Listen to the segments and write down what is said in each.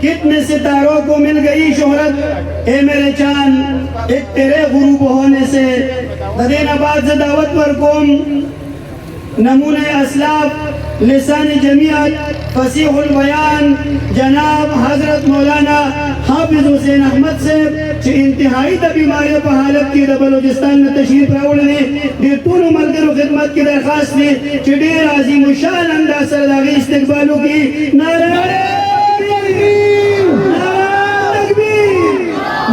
کتنے ستاروں کو مل گئی شہرت اے میرے چاند ایک تیرے غروب ہونے سے دین آباد سے دعوت پر قوم نمونہ اسلاف لسان جمیعت فصیح البیان جناب حضرت مولانا حافظ حسین احمد سے چھ انتہائی دا بیماری پہ حالت کی دا بلوچستان میں تشریف راوڑنے دیر طول ملکر و خدمت کی درخواست نے چھ دیر عظیم و شان انداز سرداغی استقبالوں کی نعرہ تکبیر نعرہ تکبیر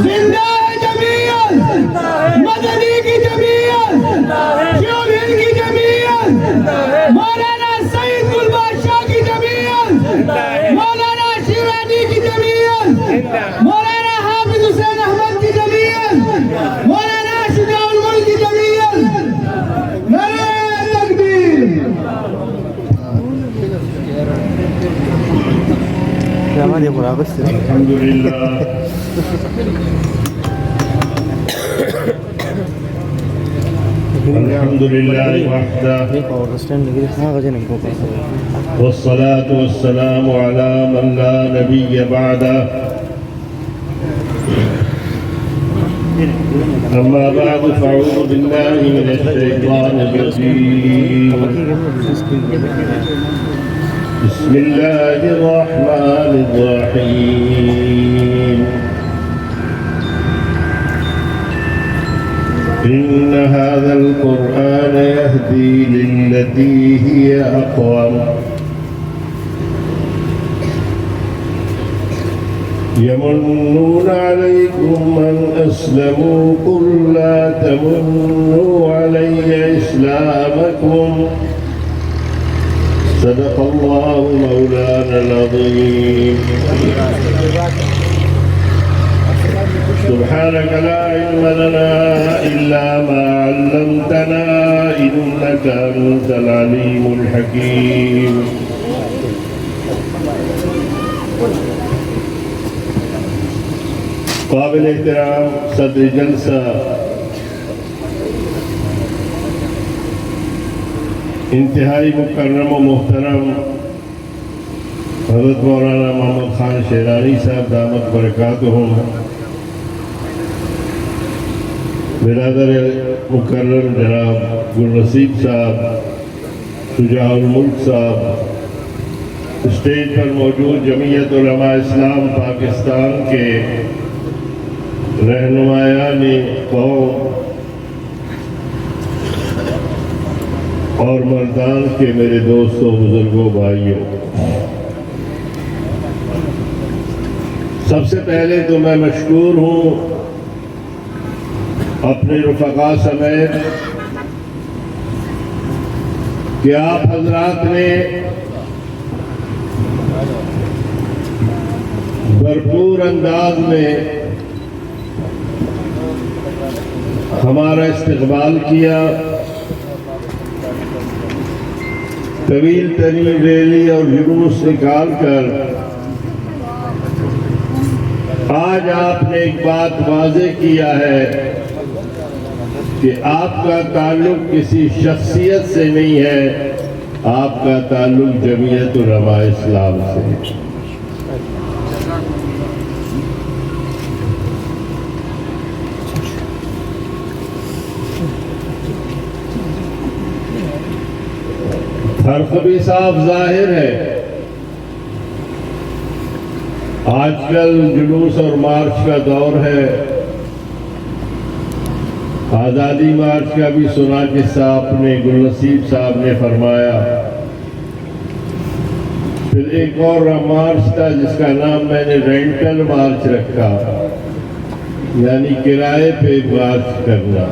زندہ جمعیت مدنی کی جمعیت شیوبین کی جمعیت مولانا سعید گل بادشاہ کی جمعیت مولانا شیرانی کی جمعیت مولانا حافظ حسین احمد کی جمعیت مولانا شجاع الملک کی جمعیت نعرہ تکبیر الحمدللہ الحمدللہ وحدہ والصلاة والسلام على من لا نبی بعدہ اما بعد فاعوذ باللہ من الشیطان الرجیم بسم اللہ الرحمن الرحیم إن هذا القرآن يهدي للتي هي أقوم يمنون عليكم أن أسلموا قل لا تمنوا علي إسلامكم صدق الله مولانا العظيم سبحانك لا علم لنا إلا ما علمتنا إنك أنت العليم الحكيم قابل احترام صدر جلسہ انتہائی مکرم و محترم حضرت مولانا محمد خان شیرانی صاحب دامت برکاتہم برادر مکرم جناب گل نصیب صاحب شجاع الملک صاحب اسٹیج پر موجود جمعیت علماء اسلام پاکستان کے رہنمایان قوم اور مردان کے میرے دوستوں بزرگوں بھائیوں، سب سے پہلے تو میں مشکور ہوں اپنے رفقا سمیت کہ آپ حضرات نے بھرپور انداز میں ہمارا استقبال کیا، طویل ترین ریلی اور جلوس نکال کر آج آپ نے ایک بات واضح کیا ہے کہ آپ کا تعلق کسی شخصیت سے نہیں ہے، آپ کا تعلق جمعیت علماء اسلام سے ہے۔ فرق بھی صاف ظاہر ہے، آج کل جلوس اور مارچ کا دور ہے، آزادی مارچ کا بھی سنا قصہ اپنے گل نصیب صاحب نے فرمایا، پھر ایک اور مارچ تھا جس کا نام میں نے رینٹل مارچ رکھا، یعنی کرائے پہ مارچ کرنا،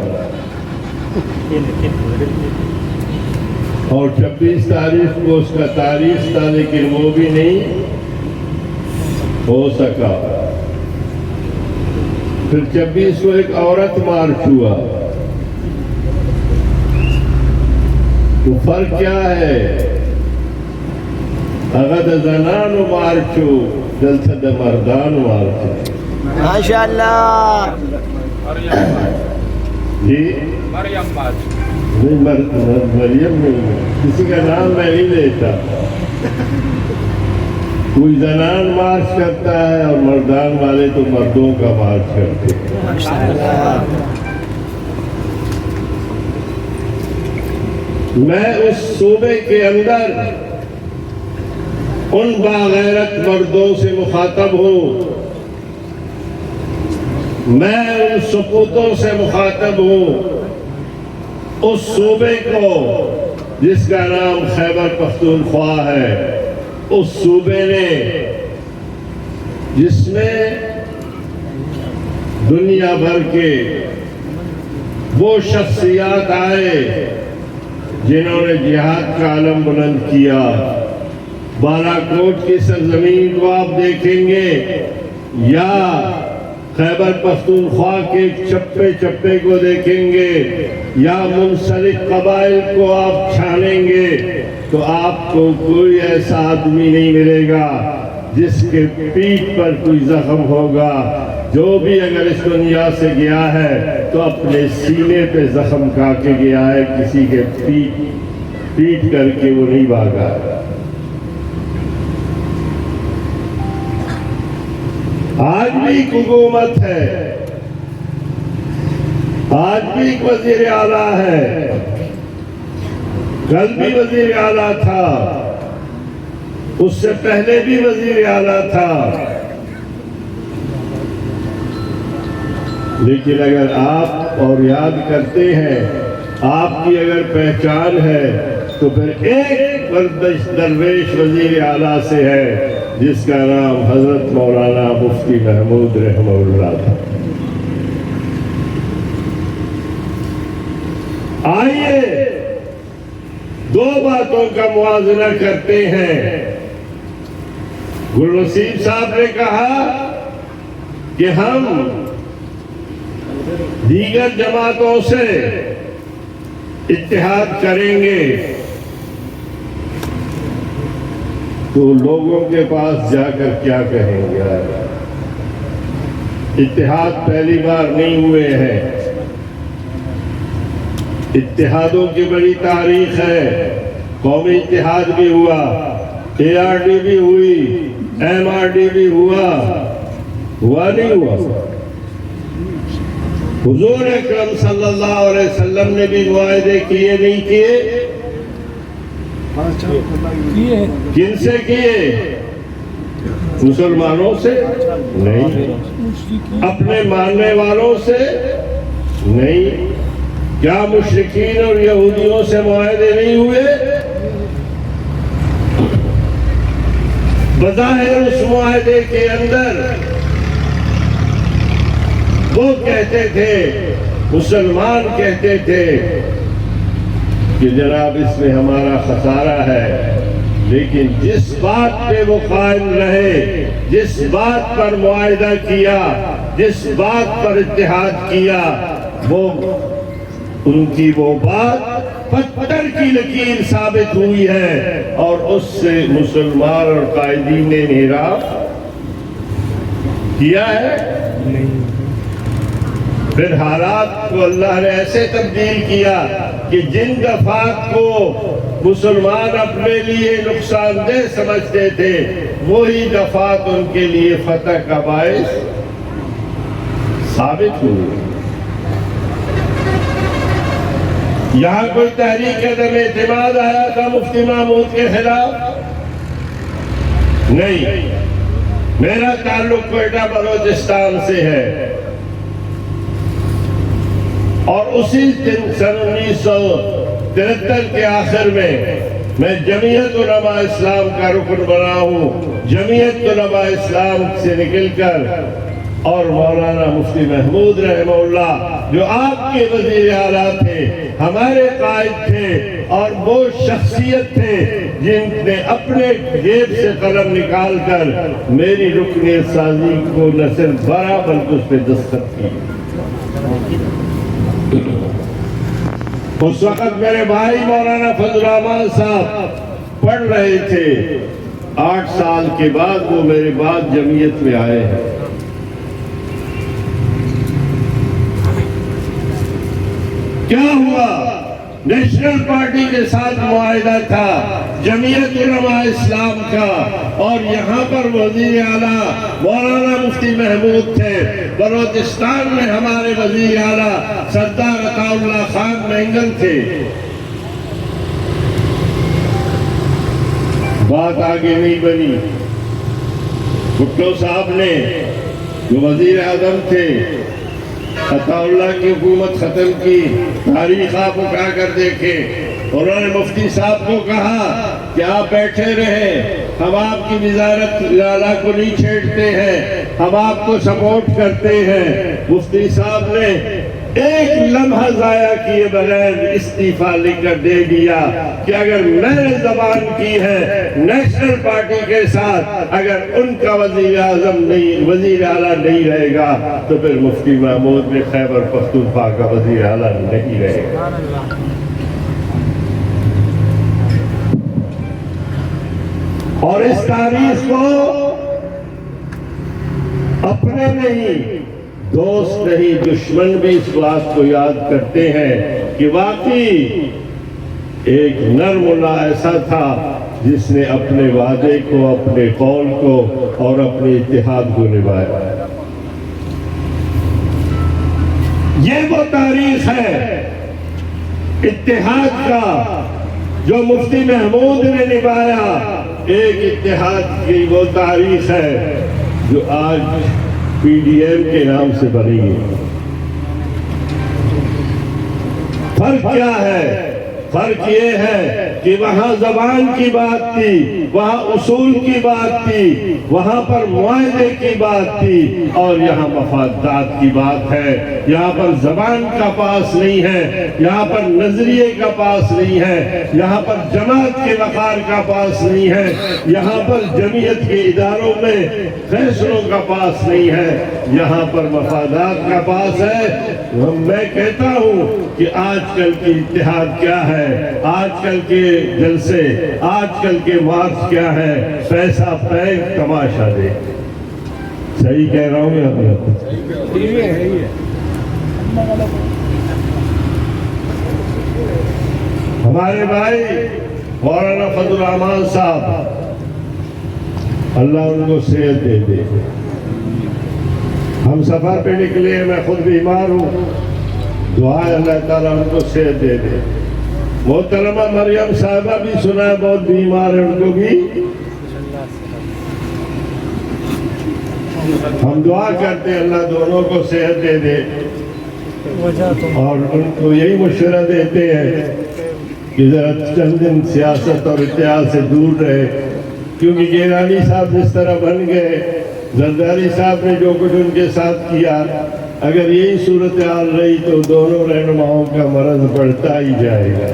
اور 26 تاریخ کو اس کا تاریخ تھا لیکن وہ بھی نہیں ہو سکا۔ پھر 26 کو ایک عورت مارچ ہوا، تو فرق کیا ہے؟ اگر زنان مارچو دلتا دا مردان مارچو۔ ماشاءاللہ جی مریم مارچ، مریم نہیں، کسی کا نام میں نہیں لیتا۔ کوئی زنان مارچ کرتا ہے اور مردان والے تو مردوں کا مارچ کرتے ہیں. میں اس صوبے کے اندر ان باغیرت مردوں سے مخاطب ہوں، میں ان سپوتوں سے مخاطب ہوں، اس صوبے کو جس کا نام خیبر پختونخوا ہے، اس صوبے نے جس میں دنیا بھر کے وہ شخصیات آئے جنہوں نے جہاد کا علم بلند کیا. بالاکوٹ کی سرزمین کو آپ دیکھیں گے یا خیبر پختونخوا کے چپے چپے کو دیکھیں گے یا منسلک قبائل کو آپ چھانیں گے تو آپ کو کوئی ایسا آدمی نہیں ملے گا جس کے پیٹھ پر کوئی زخم ہوگا. جو بھی اگر اس دنیا سے گیا ہے تو اپنے سینے پہ زخم کھا کے گیا ہے، کسی کے پیٹ کر کے وہ نہیں بھاگا. آج بھی ایک حکومت ہے، آج بھی ایک وزیر اعلیٰ ہے، کل بھی وزیر اعلیٰ تھا، اس سے پہلے بھی وزیر اعلیٰ تھا. لیکن اگر آپ اور یاد کرتے ہیں، آپ کی اگر پہچان ہے تو پھر ایک درویش وزیر اعلیٰ سے ہے جس کا نام حضرت مولانا مفتی محمود رحمہ اللہ تھا. آئیے دو باتوں کا موازنہ کرتے ہیں. گل نصیب صاحب نے کہا کہ ہم دیگر جماعتوں سے اتحاد کریں گے، تو لوگوں کے پاس جا کر کیا کہیں گے؟ اتحاد پہلی بار نہیں ہوئے ہیں، اتحادوں کی بڑی تاریخ ہے. قومی اتحاد بھی ہوا، ARD بھی ہوئی، MRD بھی ہوا نہیں ہوا. حضور اکرم صلی اللہ علیہ وسلم نے بھی معاہدے کیے نہیں کیے؟ کن سے کیے؟ مسلمانوں سے نہیں، اپنے ماننے والوں سے نہیں. کیا مشرکین اور یہودیوں سے معاہدے نہیں ہوئے؟ بظاہر اس معاہدے کے اندر وہ کہتے تھے، مسلمان کہتے تھے کہ جناب اس میں ہمارا خسارہ ہے، لیکن جس بات پہ وہ قائم رہے، جس بات پر معاہدہ کیا، جس بات پر اتحاد کیا، وہ ان کی وہ بات پتھر کی لکیر ثابت ہوئی ہے اور اس سے مسلمان اور قائدین نے انحراف کیا ہے. پھر حالات کو اللہ نے ایسے تبدیل کیا کہ جن دفعات کو مسلمان اپنے لیے نقصان دہ سمجھتے تھے، وہی دفعات ان کے لیے فتح کا باعث ثابت ہوئی. یہاں کوئی تحریک عدم اعتماد آیا تھا مفتی محمود کے خلاف؟ نہیں. میرا تعلق کوئٹہ بلوچستان سے ہے اور اسی دن سن 1973 کے آخر میں جمعیت علماء اسلام کا رکن بنا ہوں. جمعیت علماء اسلام سے نکل کر اور مولانا مفتی محمود رحمہ اللہ جو آپ کے وزیر اعلیٰ تھے، ہمارے قائد تھے اور وہ شخصیت تھے جن نے اپنے جیب سے قلم نکال کر میری رکنیت سازی کو نہ صرف بھرا بلکہ اس پہ دستخط کی. اس وقت میرے بھائی مولانا فضل الرحمان صاحب پڑھ رہے تھے. 8 سال کے بعد وہ میرے بعد جمعیت میں آئے ہیں. کیا ہوا؟ نیشنل پارٹی کے ساتھ معاہدہ تھا، جمعیت علماء اسلام کا اور یہاں پر وزیر اعلیٰ مولانا مفتی محمود تھے، بلوچستان میں ہمارے وزیر اعلیٰ سردار عطا اللہ خان مینگل تھے۔ بات آگے نہیں بنی۔ بھٹو صاحب نے جو وزیر اعظم تھے، عطا اللہ کی حکومت ختم کی، تاریخ آپ اٹھا کر دیکھیں، انہوں نے مفتی صاحب کو کہا کہ آپ بیٹھے رہیں، ہم آپ کی وزارت اعلیٰ کو نہیں چھیڑتے ہیں، ہم آپ کو سپورٹ کرتے ہیں۔ مفتی صاحب نے ایک لمحہ ضائع کیے بغیر استعفیٰ لکھ کر دے دیا کہ اگر میں نے زبان کی ہے نیشنل پارٹی کے ساتھ، اگر ان کا وزیر اعظم نہیں، وزیر اعلیٰ نہیں رہے گا تو پھر مفتی محمود میں خیبر پختونخوا کا وزیر اعلیٰ نہیں رہے گا۔ اور اس تاریخ کو اپنے نہیں، دوست نہیں، دشمن بھی اس بات کو یاد کرتے ہیں کہ واقعی ایک نر ملا ایسا تھا جس نے اپنے وعدے کو، اپنے قول کو اور اپنے اتحاد کو نبھایا۔ یہ وہ تاریخ ہے اتحاد کا جو مفتی محمود نے نبھایا، ایک اتحاد کی وہ تاریخ ہے جو آج پی ڈی ایم کے نام سے بنی ہے۔ فرق کیا ہے؟ فرق یہ ہے کہ وہاں زبان کی بات تھی، وہاں اصول کی بات تھی، وہاں پر معاہدے کی بات تھی، اور یہاں مفادات کی بات ہے۔ یہاں پر زبان کا پاس نہیں ہے، یہاں پر نظریے کا پاس نہیں ہے، یہاں پر جماعت کے وقار کا پاس نہیں ہے، یہاں پر جمعیت کے اداروں میں فیصلوں کا پاس نہیں ہے، یہاں پر مفادات کا پاس ہے۔ میں کہتا ہوں کہ آج کل کی اتحاد کیا ہے، آج کل کے جلسے، آج کل کے مارچ کیا ہے؟ پیسہ پیک تماشا دے۔ صحیح کہہ رہا ہوں یا غلط؟ ہمارے بھائی مولانا فضل الرحمان صاحب، اللہ ان کو صحت دے دے۔ ہم سفر پہ نکلے، میں خود بیمار ہوں، دعا ہے اللہ تعالیٰ ان کو صحت دے دے۔ محترمہ مریم صاحبہ بھی سنا ہے بہت بیمار ہے، ان کو بھی ہم دعا کرتے ہیں اللہ دونوں کو صحت دے دے، اور ان کو یہی مشورہ دیتے ہیں کہ ذرا چند دن سیاست اور اتحاد سے دور رہے، کیونکہ گیلانی صاحب جس طرح بن گئے، زرداری صاحب نے جو کچھ ان کے ساتھ کیا، اگر یہی صورتحال رہی تو دونوں رہنماؤں کا مرض بڑھتا ہی جائے گا۔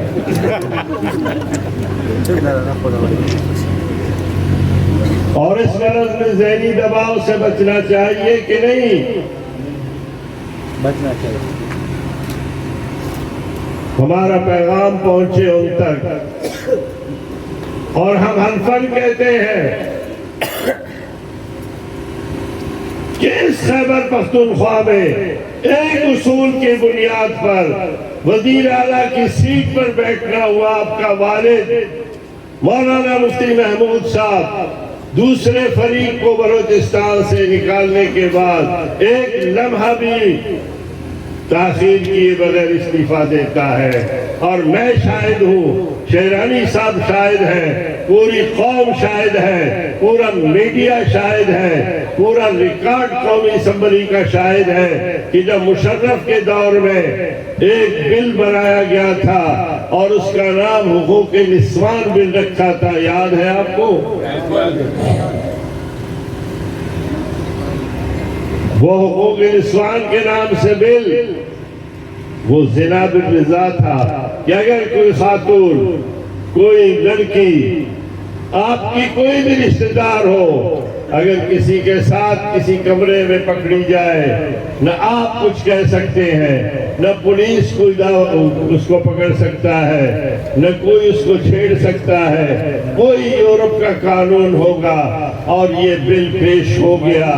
اور اس مرض میں ذہنی دباؤ سے بچنا چاہیے کہ نہیں؟ بچنا چاہیے۔ ہمارا پیغام پہنچے ان تک، اور ہم حلفاً کہتے ہیں کہ اس خیبر پختونخوا میں ایک اصول کی بنیاد پر وزیر اعلیٰ کی سیٹ پر بیٹھنا ہوا آپ کا والد مولانا مفتی محمود صاحب، دوسرے فریق کو بلوچستان سے نکالنے کے بعد ایک لمحہ بھی تاخیر کیے بغیر استعفیٰ دیتا ہے۔ اور میں شاہد ہوں، شیرانی صاحب شاہد ہیں، پوری قوم شاہد ہے، پورا میڈیا شاہد ہے، پورا ریکارڈ قومی اسمبلی کا شاہد ہے کہ جب مشرف کے دور میں ایک بل بنایا گیا تھا اور اس کا نام حقوق نسوان بل رکھا تھا، یاد ہے آپ کو؟ وہ حقوق نسوان کے نام سے بل، وہ زنا بالرضا تھا کہ اگر کوئی خاتون، کوئی لڑکی، آپ کی کوئی بھی رشتہ دار ہو، اگر کسی کے ساتھ کسی کمرے میں پکڑی جائے، نہ آپ کچھ کہہ سکتے ہیں، نہ پولیس کوئی اس کو پکڑ سکتا ہے، نہ کوئی اس کو چھیڑ سکتا ہے، کوئی یورپ کا قانون ہوگا۔ اور یہ بل پیش ہو گیا،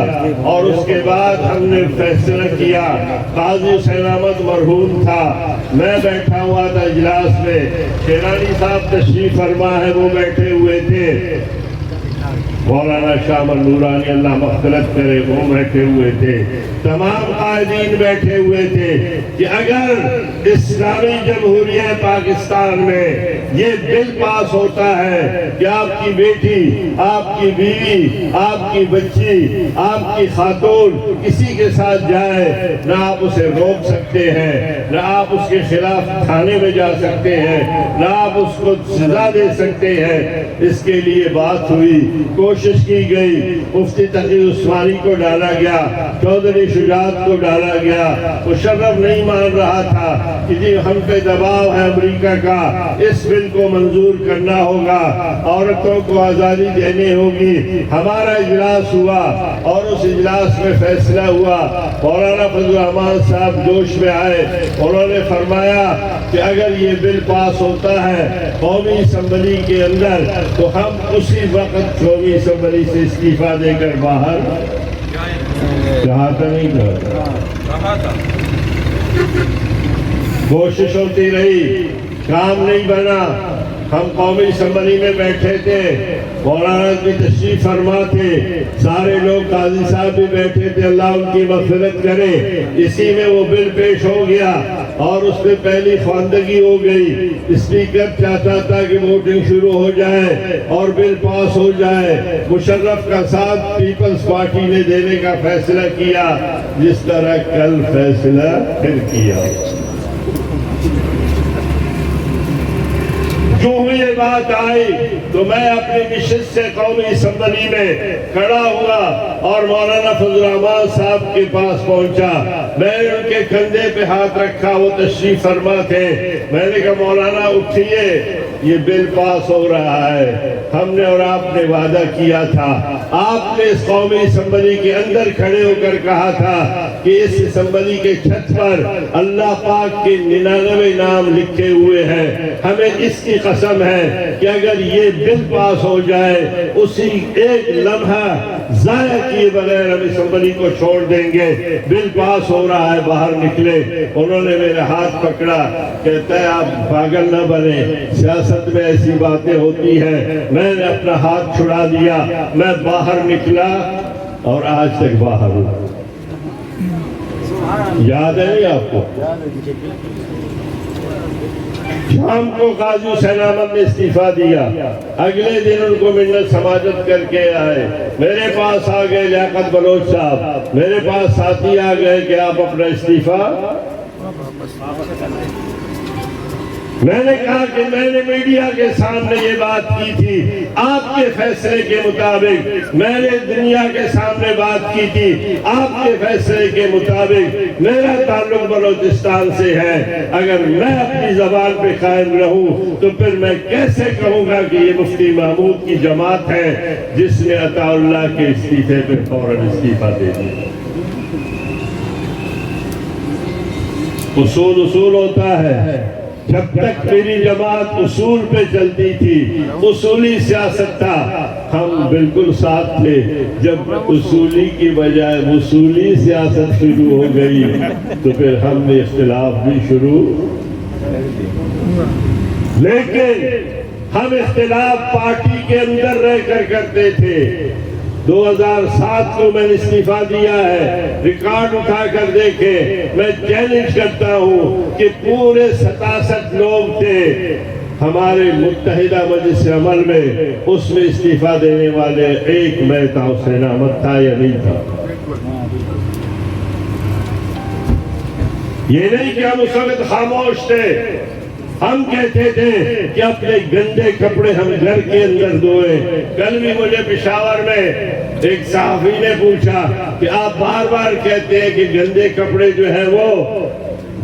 اور اس کے بعد ہم نے فیصلہ کیا، قاضی حسین احمد مرحوم تھا، میں بیٹھا ہوا تھا اجلاس میں، شیرانی صاحب تشریف فرما ہے، وہ بیٹھے ہوئے تھے، مولانا شاہ نورانی اللہ مغفرت کرے وہ بیٹھے ہوئے تھے، تمام قائدین بیٹھے ہوئے تھے کہ اگر اسلامی جمہوریہ پاکستان میں یہ بل پاس ہوتا ہے کہ آپ کی بیٹی، آپ کی بیوی، آپ کی بچی، آپ کی خاتون کسی کے ساتھ جائے، نہ آپ اسے روک سکتے ہیں، نہ آپ اس کے خلاف تھانے میں جا سکتے ہیں، نہ آپ اس کو سزا دے سکتے ہیں۔ اس کے لیے بات ہوئی، کوشش کی گئی، مفتی تقی عثمانی کو ڈالا گیا، چودھری شجاعت کو ڈالا گیا۔ مشرف نہیں مان رہا تھا کہ جی ہم پہ دباؤ ہے امریکہ کا، اس بل کو منظور کرنا ہوگا، عورتوں کو آزادی دینے ہوگی۔ ہمارا اجلاس ہوا اور اس اجلاس میں فیصلہ ہوا، مولانا فضل الرحمان صاحب جوش میں آئے، انہوں نے فرمایا کہ اگر یہ بل پاس ہوتا ہے قومی اسمبلی کے اندر تو ہم اسی وقت قومی اسمبلی سے استعفیٰ دے کر باہر کہا تھا نہیں کہا تھا۔ کوشش ہوتی رہی، کام نہیں بنا۔ ہم قومی اسمبلی میں بیٹھے تھے، مولانا بھی تشریف فرما تھے، سارے لوگ، قاضی صاحب بھی بیٹھے تھے، اللہ ان کی مغفرت کرے۔ اسی میں وہ بل پیش ہو گیا اور اس میں پہلی خواندگی ہو گئی۔ اسپیکر چاہتا تھا کہ ووٹنگ شروع ہو جائے اور بل پاس ہو جائے۔ مشرف کا ساتھ پیپلز پارٹی نے دینے کا فیصلہ کیا، جس طرح کل فیصلہ پھر کیا۔ جو یہ بات آئی تو میں اپنی نشست سے قومی اسمبلی میں کھڑا ہوا اور مولانا فضل الرحمان صاحب کے پاس پہنچا۔ میں نے ان کے کندھے پہ ہاتھ رکھا، وہ تشریف فرما تھے۔ میں نے کہا مولانا اٹھیے، یہ بل پاس ہو رہا ہے، ہم نے اور آپ نے وعدہ کیا تھا۔ آپ نے اس قومی اسمبلی کے اندر کھڑے ہو کر کہا تھا کہ اس اسمبلی کے چھت پر اللہ پاک کے 99 نام لکھے ہوئے ہیں، ہمیں اس کی قسم ہے کہ اگر یہ بل پاس ہو جائے اسی ایک لمحہ ضائع کیے بغیر ہم اسمبلی کو چھوڑ دیں گے۔ بل پاس ہو رہا ہے، باہر نکلے۔ انہوں نے میرے ہاتھ پکڑا، کہتا ہے آپ پاگل نہ بنے، سیاست میں ایسی باتیں ہوتی ہیں۔ میں نے اپنا ہاتھ چھڑا دیا، میں باہر نکلا اور آج تک باہر ہوں۔ یاد ہے نہیں آپ کو؟ شام کو قاضی حسین احمد نے استعفیٰ دیا، اگلے دن ان کو منت سماجت کر کے آئے، میرے پاس آ گئے لیاقت بلوچ صاحب، میرے پاس ساتھی آ گئے کہ آپ اپنا استعفیٰ۔ میں نے کہا کہ میں نے میڈیا کے سامنے یہ بات کی تھی، آپ کے فیصلے کے مطابق میں نے دنیا کے سامنے بات کی تھی، آپ کے فیصلے کے مطابق میرا تعلق بلوچستان سے ہے۔ اگر میں اپنی زبان پہ قائم رہوں تو پھر میں کیسے کہوں گا کہ یہ مفتی محمود کی جماعت ہے جس نے عطا اللہ کے استعفے پہ فوراً استعفیٰ دے دیا۔ اصول ہوتا ہے، جب تک میری جماعت اصول پہ چلتی تھی، اصولی سیاست تھا، ہم بالکل ساتھ تھے۔ جب اصولی کی بجائے وصولی سیاست شروع ہو گئی تو پھر ہم نے اختلاف بھی شروع، لیکن ہم اختلاف پارٹی کے اندر رہ کر کرتے تھے۔ 2007 کو میں نے استعفیٰ دیا ہے، ریکارڈ اٹھا کر دیکھیں، میں چیلنج کرتا ہوں کہ پورے 67 لوگ تھے ہمارے متحدہ مجلس عمل میں، اس میں استعفیٰ دینے والے ایک میں تھا، حسین احمد تھا یا نہیں تھا؟ یہ نہیں کہ ہم اس وقت خاموش تھے، ہم کہتے تھے کہ اپنے گندے کپڑے ہم گھر کے اندر دھوئیں۔ کل بھی مجھے پشاور میں ایک صحافی نے پوچھا کہ آپ بار بار کہتے ہیں کہ گندے کپڑے جو ہیں وہ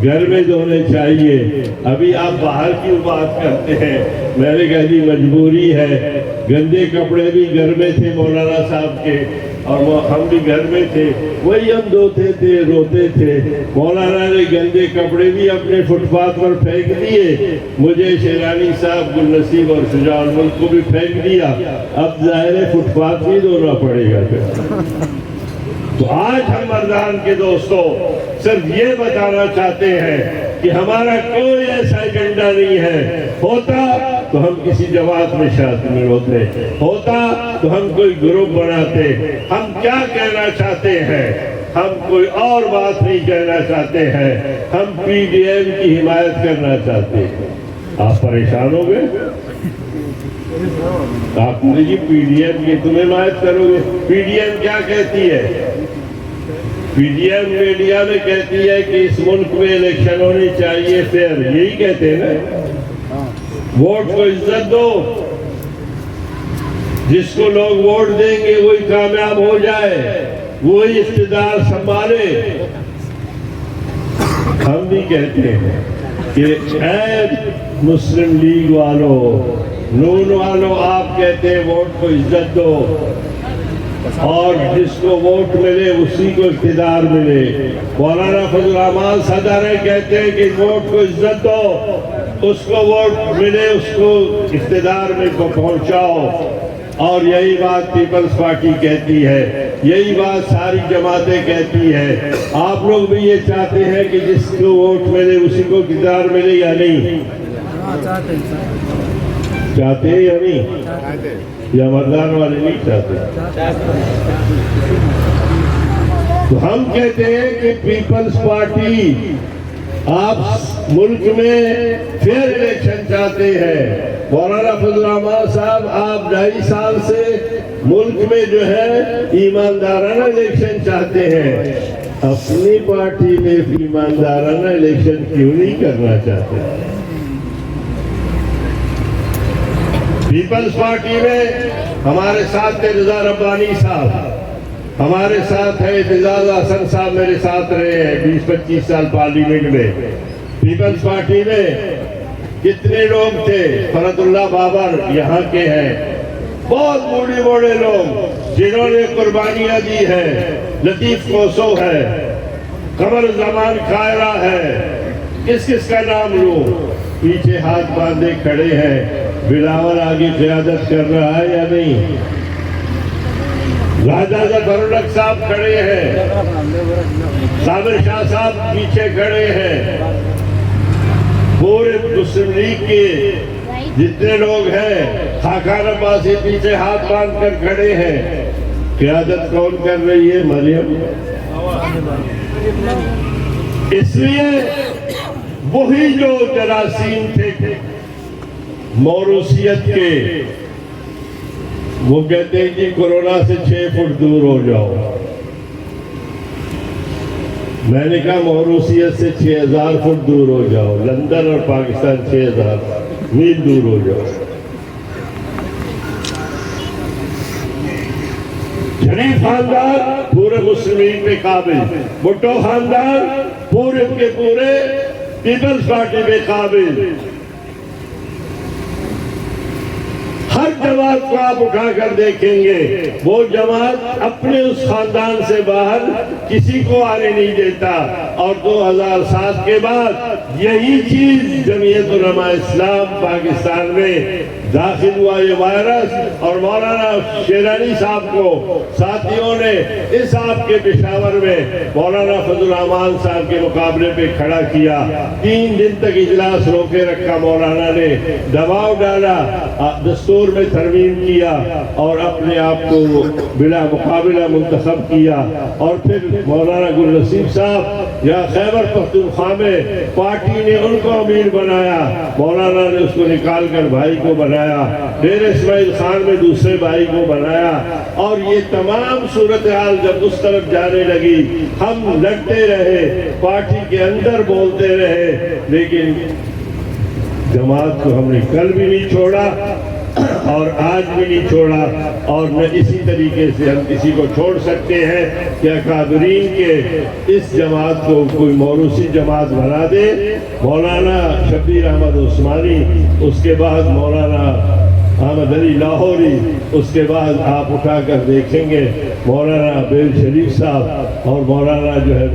گھر میں دھونے چاہیے، ابھی آپ باہر کیوں بات کرتے ہیں؟ میں نے کہا جی مجبوری ہے، گندے کپڑے بھی گھر میں تھے مولانا صاحب کے اور ہم بھی گھر میں تھے، وہی ہم دھوتے تھے، روتے تھے۔ مولانا نے گندے کپڑے بھی اپنے فٹ پاتھ پر پھینک دیے، مجھے شیرانی صاحب، گل نصیب اور شجاع الملک کو بھی پھینک دیا، اب ظاہر ہے فٹ پاتھ ہی دھونا پڑے گا پھر۔ تو آج ہم مردان کے دوستوں صرف یہ بتانا چاہتے ہیں کہ ہمارا کوئی ایسا ایجنڈا نہیں ہے، ہوتا تو ہم کسی جماعت میں شامل ہوتے، ہوتا تو ہم کوئی گروپ بناتے۔ ہم کیا کہنا چاہتے ہیں؟ ہم کوئی اور بات نہیں کہنا چاہتے ہیں، ہم پی ڈی ایم کی حمایت کرنا چاہتے ہیں۔ آپ پریشان ہو گئے؟ آپ نے جی پی ڈی ایم کی تم حمایت کرو گے؟ پی ڈی ایم کیا کہتی ہے؟ پی ڈی ایم میڈیا میں کہتی ہے کہ اس ملک میں الیکشن ہونی چاہیے فیئر، یہی کہتے ہیں نا؟ ووٹ کو عزت دو، جس کو لوگ ووٹ دیں گے وہی کامیاب ہو جائے، وہی اقتدار سنبھالے۔ ہم بھی کہتے ہیں کہ اے مسلم لیگ والوں، نون والوں، آپ کہتے ہیں ووٹ کو عزت دو، اور جس کو ووٹ ملے اسی کو اقتدار ملے۔ مولانا فضل الرحمان صدر کہتے ہیں کہ ووٹ کو عزت دو، اس کو ووٹ ملے اس کو اقتدار میں پہنچاؤ، اور یہی بات پیپلز پارٹی کہتی ہے، یہی بات ساری جماعتیں کہتی ہے۔ آپ لوگ بھی یہ چاہتے ہیں کہ جس کو ووٹ ملے اسی کو اقتدار ملے یا نہیں؟ چاہتے ہیں یا نہیں؟ یا مردان والے نہیں چاہتے؟ تو ہم کہتے ہیں کہ پیپلز پارٹی، آپ ملک میں فیئر الیکشن چاہتے ہیں۔ مولانا فضل الرحمان صاحب، آپ 2.5 سال سے ملک میں جو ہے ایماندارانہ الیکشن چاہتے ہیں، اپنی پارٹی میں ایماندارانہ الیکشن کیوں نہیں کرنا چاہتے؟ پیپلز پارٹی میں ہمارے ساتھ تھے رضا ربانی صاحب، ہمارے ساتھ ہے اعتزاز حسن صاحب، میرے ساتھ رہے ہیں 20-25 سال پارلیمنٹ میں۔ پیپلز پارٹی میں کتنے لوگ تھے؟ فرد اللہ بابر یہاں کے ہیں، بہت بوڑھے بوڑھے لوگ جنہوں نے قربانیاں دی ہیں، لطیف کوسو ہے، قمر زمان خائرہ ہے، کس کا نام لوں؟ پیچھے ہاتھ باندھے کھڑے ہیں۔ بلاول آگے قیادت کر رہا ہے یا نہیں؟ راجہ ظفرالحق صاحب کھڑے ہیں، صابر شاہ صاحب پیچھے کھڑے ہیں، پورے مسلم لیگ کے جتنے لوگ ہیں، خاقان عباسی پیچھے ہاتھ باندھ کر کھڑے ہیں۔ قیادت کون کر رہی ہے؟ مریم۔ اس لیے وہی جو جراثیم تھے موروثیت کے، وہ کہتے ہیں کہ کورونا سے 6 فٹ دور ہو جاؤ۔ میں نے کہا موروثیت سے 6000 فٹ دور ہو جاؤ، لندن اور پاکستان 6000 میل دور ہو جاؤ۔ شریف خاندان پورے مسلمین پہ قابل، بھٹو خاندان پورے کے پورے پیپلز پارٹی پہ قابل۔ ہر جماعت کو آپ اٹھا کر دیکھیں گے، وہ جماعت اپنے اس خاندان سے باہر کسی کو آنے نہیں دیتا۔ اور 2007 کے بعد یہی چیز جمعیت علماء اسلام پاکستان میں داخل ہوا، یہ وائرس، اور مولانا شیرانی صاحب کو ساتھیوں نے اس آپ کے پشاور میں مولانا فضل الرحمان صاحب کے مقابلے پہ کھڑا کیا۔ 3 دن تک اجلاس روکے رکھا، مولانا نے دباؤ ڈالا، دستور میں ترمیم کیا اور اپنے آپ کو بلا مقابلہ منتخب کیا۔ اور پھر مولانا گل نصیب صاحب یا خیبر پختونخوا میں پارٹی نے ان کو امیر بنایا، مولانا نے اس کو نکال کر بھائی کو بنایا، ڈیر اسماعیل خان میں دوسرے بھائی کو بنایا۔ اور یہ تمام صورتحال جب اس طرف جانے لگی، ہم لڑتے رہے، پارٹی کے اندر بولتے رہے، لیکن جماعت کو ہم نے کل بھی نہیں چھوڑا اور آج بھی نہیں چھوڑا، اور نہ اسی طریقے سے ہم کسی کو چھوڑ سکتے ہیں کہ اکابرین کے اس جماعت کو کوئی موروثی جماعت بنا دے۔ مولانا شبیر احمد عثمانی، اس کے بعد مولانا احمد علی لاہوری، اس کے بعد آپ اٹھا کر دیکھیں گے مولانا بیل شریف صاحب اور مولانا جو ہے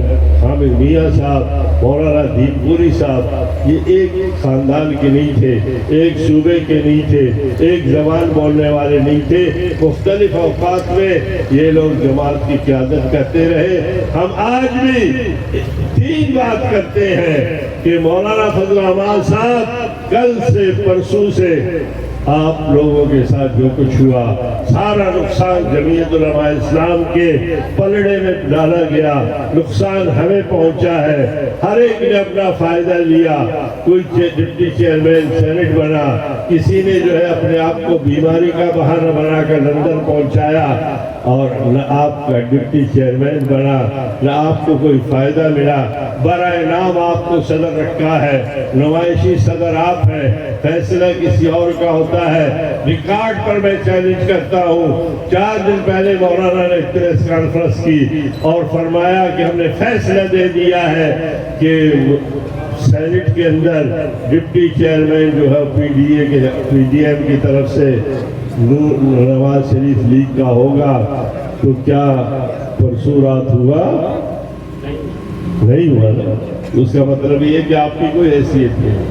حامد میاں صاحب، مولانا دین پوری صاحب، یہ ایک خاندان کے نہیں تھے، ایک صوبے کے نہیں تھے، ایک زبان بولنے والے نہیں تھے، مختلف اوقات میں یہ لوگ جماعت کی قیادت کرتے رہے۔ ہم آج بھی مزید بات کرتے ہیں کہ مولانا فضل الرحمان صاحب کل سے پرسوں سے آپ لوگوں کے ساتھ جو کچھ ہوا سارا نقصان جمعیت علماء اسلام کے پلڑے میں ڈالا گیا، نقصان ہمیں پہنچا ہے، ہر ایک نے اپنا فائدہ لیا، کوئی ڈپٹی چیئرمین سینٹ بنا، کسی نے جو ہے اپنے آپ کو بیماری کا بہانہ بنا کر لندن پہنچایا، اور نہ آپ کا ڈپٹی چیئرمین بنا، نہ آپ کو کوئی فائدہ ملا، برائے نام آپ کو صدر رکھا ہے، نمائشی صدر آپ ہیں، فیصلہ کسی اور کا ہوتا ہے۔ ریکارڈ پر میں چیلنج کرتا ہوں، 4 دن پہلے مولانا نے پریس کانفرنس کی اور فرمایا کہ ہم نے فیصلہ دے دیا ہے کہ سینٹ کے اندر ڈپٹی چیئرمین جو ہے پی ڈی ایم کی طرف سے نواز شریف لیگ کا ہوگا۔ تو کیا پرسوں رات ہوا؟ نہیں ہوا نا۔ اس کا مطلب یہ کہ آپ کی کوئی حیثیت نہیں۔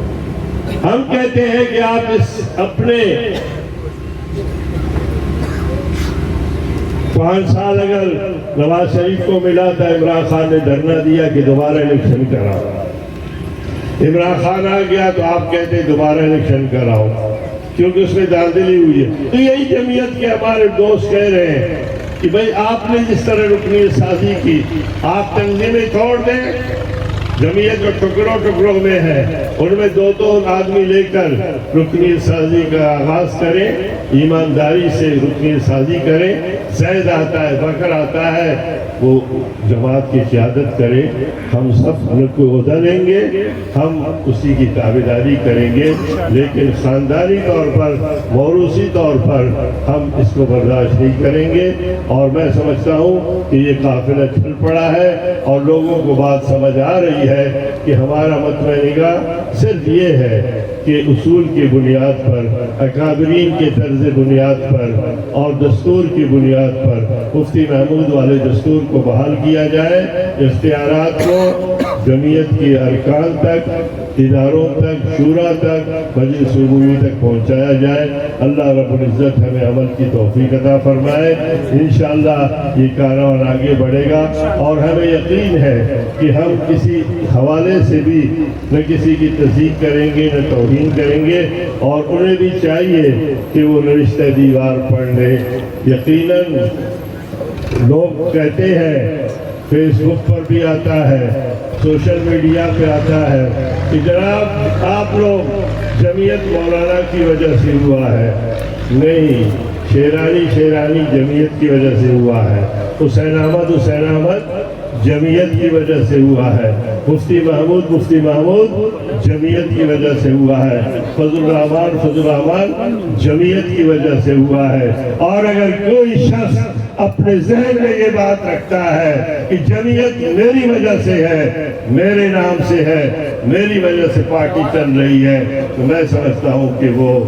ہم کہتے ہیں کہ آپ اپنے 5 سال اگر نواز شریف کو ملا تھا، عمران خان نے دھرنا دیا کہ دوبارہ الیکشن کراؤ، عمران خان آ گیا تو آپ کہتے ہیں دوبارہ الیکشن کراؤ، کیونکہ اس میں داندلی ہوئی ہے۔ تو یہی جمعیت کے ہمارے دوست کہہ رہے ہیں کہ بھئی آپ نے جس طرح رکنیت سازی کی، آپ تنظیمیں توڑ دیں۔ جمعیت جو ٹکڑوں میں ہے، ان میں 2 آدمی لے کر رکنیت سازی کا آغاز کریں، ایمانداری سے رکنیت سازی کریں۔ زید آتا ہے، بکر آتا ہے، وہ جماعت کی قیادت کرے، ہم سب ان کو عہدہ لیں گے، ہم اسی کی تابعداری کریں گے، لیکن خاندانی طور پر، موروثی طور پر ہم اس کو برداشت نہیں کریں گے۔ اور میں سمجھتا ہوں کہ یہ قافلہ چل پڑا ہے اور لوگوں کو بات سمجھ آ رہی ہے کہ ہمارا مطمع نگاہ صرف یہ ہے کہ اصول کی بنیاد پر، اکابرین کے طرز بنیاد پر اور دستور کی بنیاد پر مفتی محمود والے دستور کو بحال کیا جائے، اختیارات کو جمعیت کی ارکان تک، اداروں تک، شورا تک، مجلس عمومی تک پہنچایا جائے۔ اللہ رب العزت ہمیں عمل کی توفیق عطا فرمائے۔ انشاءاللہ یہ کاروان آگے بڑھے گا، اور ہمیں یقین ہے کہ ہم کسی حوالے سے بھی نہ کسی کی تصدیق کریں گے نہ توہین کریں گے، اور انہیں بھی چاہیے کہ وہ نوشتہ دیوار پڑھ لیں۔ یقیناً لوگ کہتے ہیں، فیس بک پر بھی آتا ہے، سوشل میڈیا پہ آتا ہے کہ جناب آپ لوگ جمعیت مولانا کی وجہ سے ہوا ہے۔ نہیں، شیرانی جمعیت کی وجہ سے ہوا ہے، حسین احمد جمعیت کی وجہ سے ہوا ہے، مفتی محمود جمعیت کی وجہ سے ہوا ہے، فضل الرحمان جمعیت کی وجہ سے ہوا ہے۔ اور اگر کوئی شخص اپنے ذہن میں یہ بات رکھتا ہے کہ جمعیت میری وجہ سے ہے، میرے نام سے ہے، میری وجہ سے پارٹی چل رہی ہے، تو میں سمجھتا ہوں کہ وہ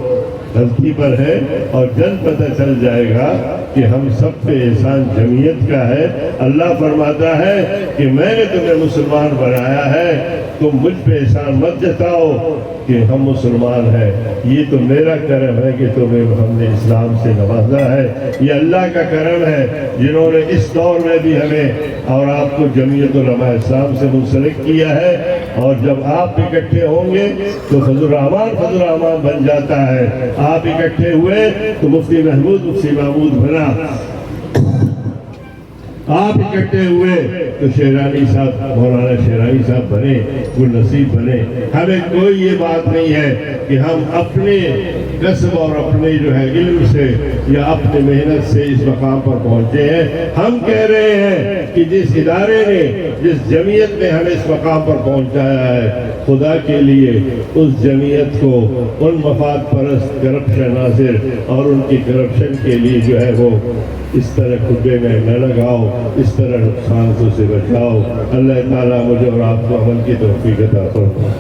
غلطی پر ہے، اور جلد پتہ چل جائے گا کہ ہم سب پہ احسان جمعیت کا ہے۔ اللہ فرماتا ہے کہ میں نے تمہیں مسلمان بنایا ہے، تم مجھ پہ احسان مت جتاؤ کہ ہم مسلمان ہیں، یہ تو میرا کرم ہے کہ تمہیں ہم نے اسلام سے نوازا ہے، یہ اللہ کا کرم ہے جنہوں نے اس دور میں بھی ہمیں اور آپ کو جمعیت علماء اسلام سے منسلک کیا ہے۔ اور جب آپ اکٹھے ہوں گے تو فضل الرحمان بن جاتا ہے، آپ اکٹھے ہوئے تو مفتی محمود بنا، آپ اکٹھے ہوئے تو شیرانی صاحب، مولانا شیرانی صاحب بنے، گل نصیب بنے۔ ہمیں کوئی یہ بات نہیں ہے کہ ہم اپنے کسب اور اپنے جو ہے علم سے یا اپنے محنت سے اس مقام پر پہنچے ہیں۔ ہم کہہ رہے ہیں کہ جس ادارے نے، جس جمعیت نے ہمیں اس مقام پر پہنچایا ہے، خدا کے لیے اس جمعیت کو ان مفاد پرست کرپشن ناظر اور ان کی کرپشن کے لیے جو ہے وہ اس طرح کھڈے میں نہ لگاؤ، اس طرح نقصان سے بچاؤ۔ اللہ تعالیٰ مجھے اور آپ کو عمل کی توفیق عطا فرمائے۔